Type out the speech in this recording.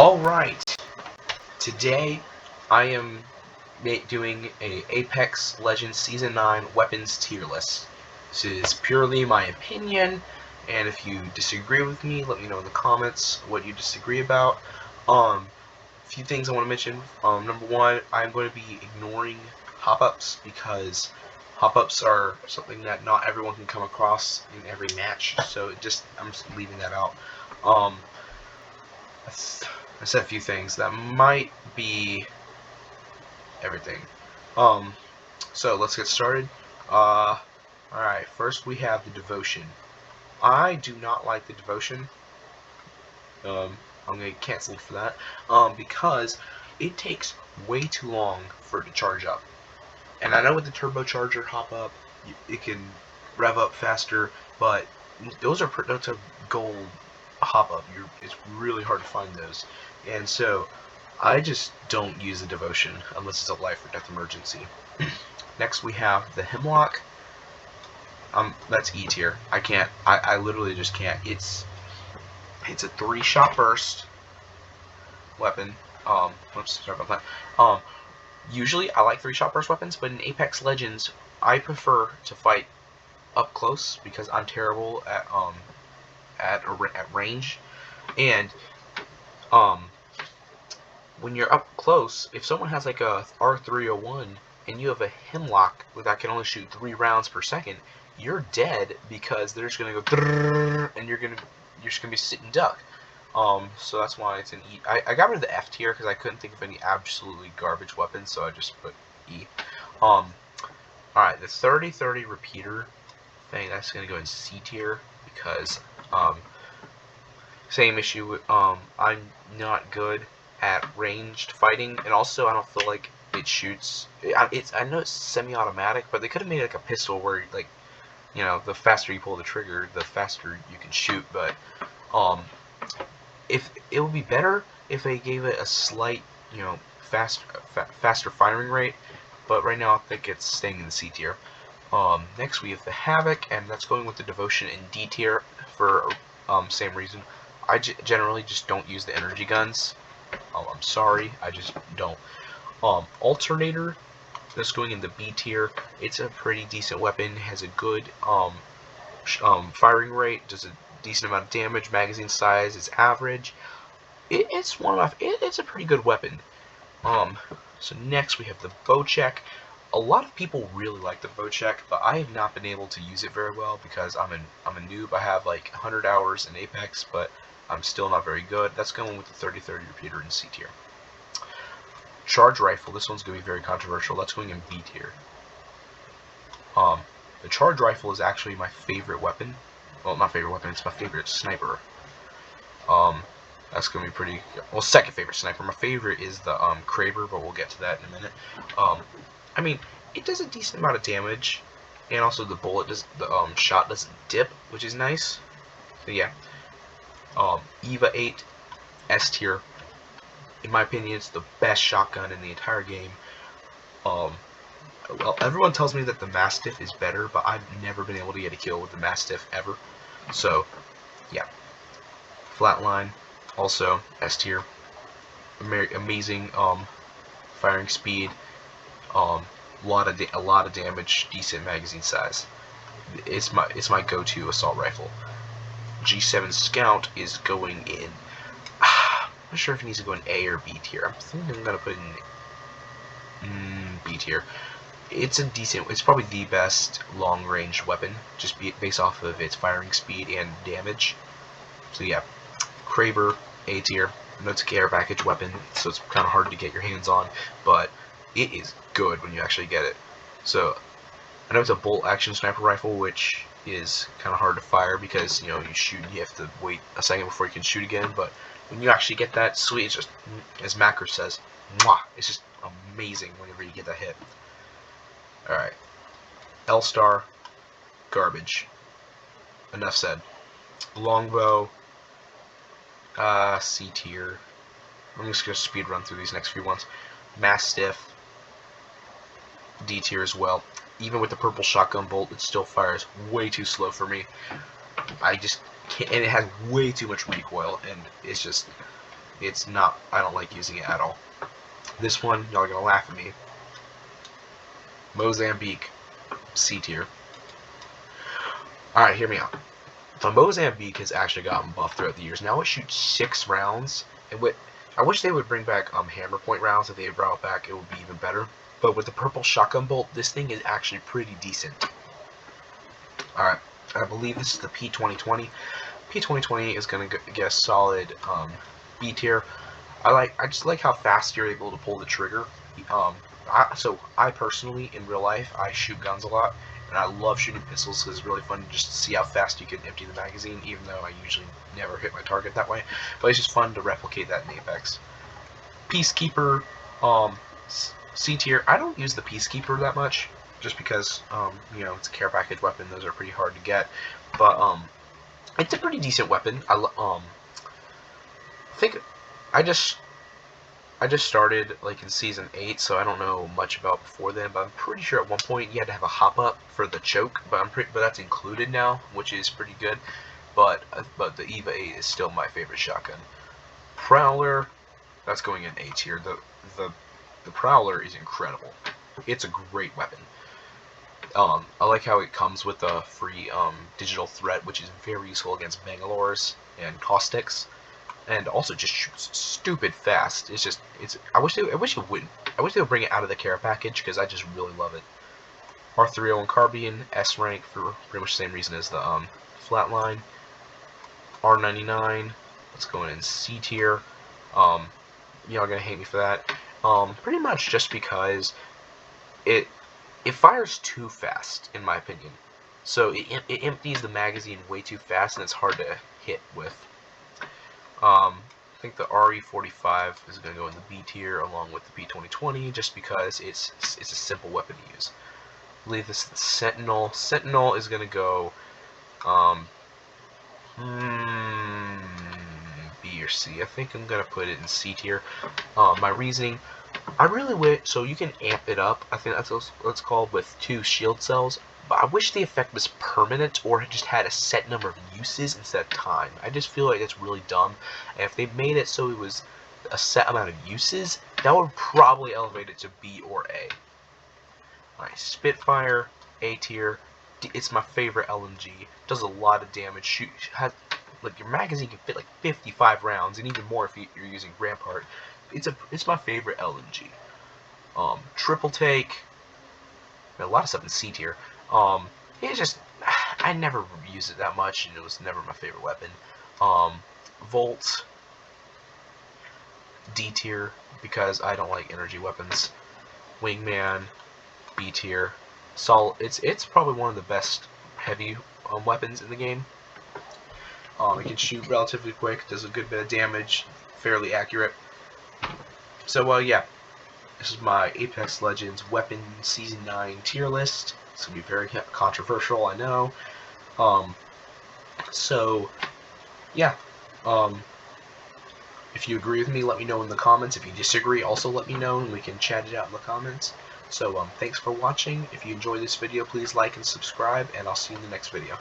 Alright, today I am doing a Apex Legends Season 9 weapons tier list. This is purely my opinion, and if you disagree with me, let me know in the comments what you disagree about. A few things I want to mention. Number one, I'm going to be ignoring hop-ups because hop-ups are something that not everyone can come across in every match, so I'm just leaving that out. I said a few things that might be everything. So let's get started. Alright, first we have the Devotion. I do not like the Devotion. I'm gonna get canceled for that. Because it takes way too long for it to charge up. And I know with the turbocharger hop up, it can rev up faster, but those are gold hop up. It's really hard to find those, and so I just don't use the Devotion unless it's a life or death emergency. Next we have the Hemlock. That's E tier. I literally just can't. It's a 3-shot burst weapon. Oops, sorry about that. Usually I like 3-shot burst weapons, but in Apex Legends I prefer to fight up close because I'm terrible at range, and when you're up close, if someone has like a R301 and you have a Hemlock that can only shoot 3 rounds per second, you're dead because they're just gonna go and you're just gonna be sitting duck. So that's why it's an E. I got rid of the F tier because I couldn't think of any absolutely garbage weapons, so I just put E. Alright, the 30-30 repeater thing, that's gonna go in C tier because same issue with I'm not good at ranged fighting, and also I don't feel like it shoots. I know it's semi-automatic, but they could have made it like a pistol where, like, you know, the faster you pull the trigger, the faster you can shoot. But if it would be better if they gave it a slight, you know, faster firing rate. But right now I think it's staying in the C tier. Next we have the Havoc, and that's going with the Devotion in D tier for same reason. I generally just don't use the energy guns. I'm sorry, I just don't. Alternator, that's going in the B tier. It's a pretty decent weapon. It has a good firing rate, does a decent amount of damage. Magazine size is average. It's a pretty good weapon. So next we have the Bocek. A lot of people really like the Bocek, but I have not been able to use it very well because I'm a noob. I have like 100 hours in Apex, but I'm still not very good. That's going with the 30-30 repeater in C tier. Charge rifle. This one's going to be very controversial. That's going in B tier. The charge rifle is actually my favorite weapon. Well, not favorite weapon. It's my favorite sniper. That's going to be pretty... Well, second favorite sniper. My favorite is the Kraber, but we'll get to that in a minute. I mean, it does a decent amount of damage, and also the shot doesn't dip, which is nice. So yeah. EVA 8, S tier. In my opinion, it's the best shotgun in the entire game. Well, everyone tells me that the Mastiff is better, but I've never been able to get a kill with the Mastiff ever. So, yeah. Flatline, also S tier. Amazing firing speed. A lot of damage, decent magazine size. It's my go-to assault rifle. G7 Scout is going in. I'm not sure if it needs to go in A or B tier. I'm thinking I'm gonna put it in B tier. It's probably the best long-range weapon, just based off of its firing speed and damage. So yeah, Kraber, A tier. I know it's a care package weapon, so it's kind of hard to get your hands on, but it is good when you actually get it. So I know it's a bolt action sniper rifle, which is kind of hard to fire because, you know, you shoot and you have to wait a second before you can shoot again. But when you actually get that sweet, it's just, as Macro says, mwah, it's just amazing whenever you get that hit. Alright. L-Star, garbage. Enough said. Longbow, C tier. I'm just going to speed run through these next few ones. Mastiff, D tier as well. Even with the purple shotgun bolt, it still fires way too slow for me. I just can't, and it has way too much recoil, and it's just It's not. I don't like using it at all. This one, y'all are gonna laugh at me. Mozambique, C tier. All right, hear me out. The Mozambique has actually gotten buffed throughout the years. Now it shoots 6 rounds, and I wish they would bring back hammer point rounds. If they brought it back, it would be even better. But with the purple shotgun bolt, this thing is actually pretty decent. All right, I believe this is the P2020. P2020 is gonna get a solid B tier. I just like how fast you're able to pull the trigger. So I personally, in real life, I shoot guns a lot, and I love shooting pistols because it's really fun just to see how fast you can empty the magazine, even though I usually never hit my target that way. But it's just fun to replicate that in Apex. Peacekeeper, C tier. I don't use the Peacekeeper that much, just because you know, it's a care package weapon. Those are pretty hard to get, but it's a pretty decent weapon. I think I just started like in season 8, so I don't know much about before then. But I'm pretty sure at one point you had to have a hop up for the choke, but that's included now, which is pretty good. But the EVA 8 is still my favorite shotgun. Prowler, that's going in A tier. The Prowler is incredible. It's a great weapon. I like how it comes with a free digital threat, which is very useful against Bangalores and Caustics, and also just shoots stupid fast. I wish they would bring it out of the care package because I just really love it. R301 Carbine, S rank for pretty much the same reason as the Flatline. R99, let's go in C tier. Y'all gonna hate me for that. Pretty much just because it fires too fast, in my opinion. So it empties the magazine way too fast, and it's hard to hit with. I think the RE45 is going to go in the B tier along with the P2020, just because it's a simple weapon to use. I believe this is the Sentinel. Sentinel is going to go B or C. I think I'm going to put it in C tier. My reasoning, I really wish, so you can amp it up, I think that's what it's called, with 2 shield cells, but I wish the effect was permanent or just had a set number of uses instead of time. I just feel like it's really dumb, and if they made it so it was a set amount of uses, that would probably elevate it to B or A. Alright, Spitfire, A tier. It's my favorite LMG. Does a lot of damage. Like, your magazine can fit like 55 rounds, and even more if you're using Rampart. It's my favorite LMG. Triple take. A lot of stuff in C tier. It's just, I never used it that much, and it was never my favorite weapon. Volt, D tier, because I don't like energy weapons. Wingman, B tier. It's probably one of the best heavy weapons in the game. It can shoot relatively quick, does a good bit of damage, fairly accurate. So, yeah, this is my Apex Legends Weapon Season 9 tier list. It's going to be very controversial, I know. So, yeah. If you agree with me, let me know in the comments. If you disagree, also let me know, and we can chat it out in the comments. So, thanks for watching. If you enjoyed this video, please like and subscribe, and I'll see you in the next video.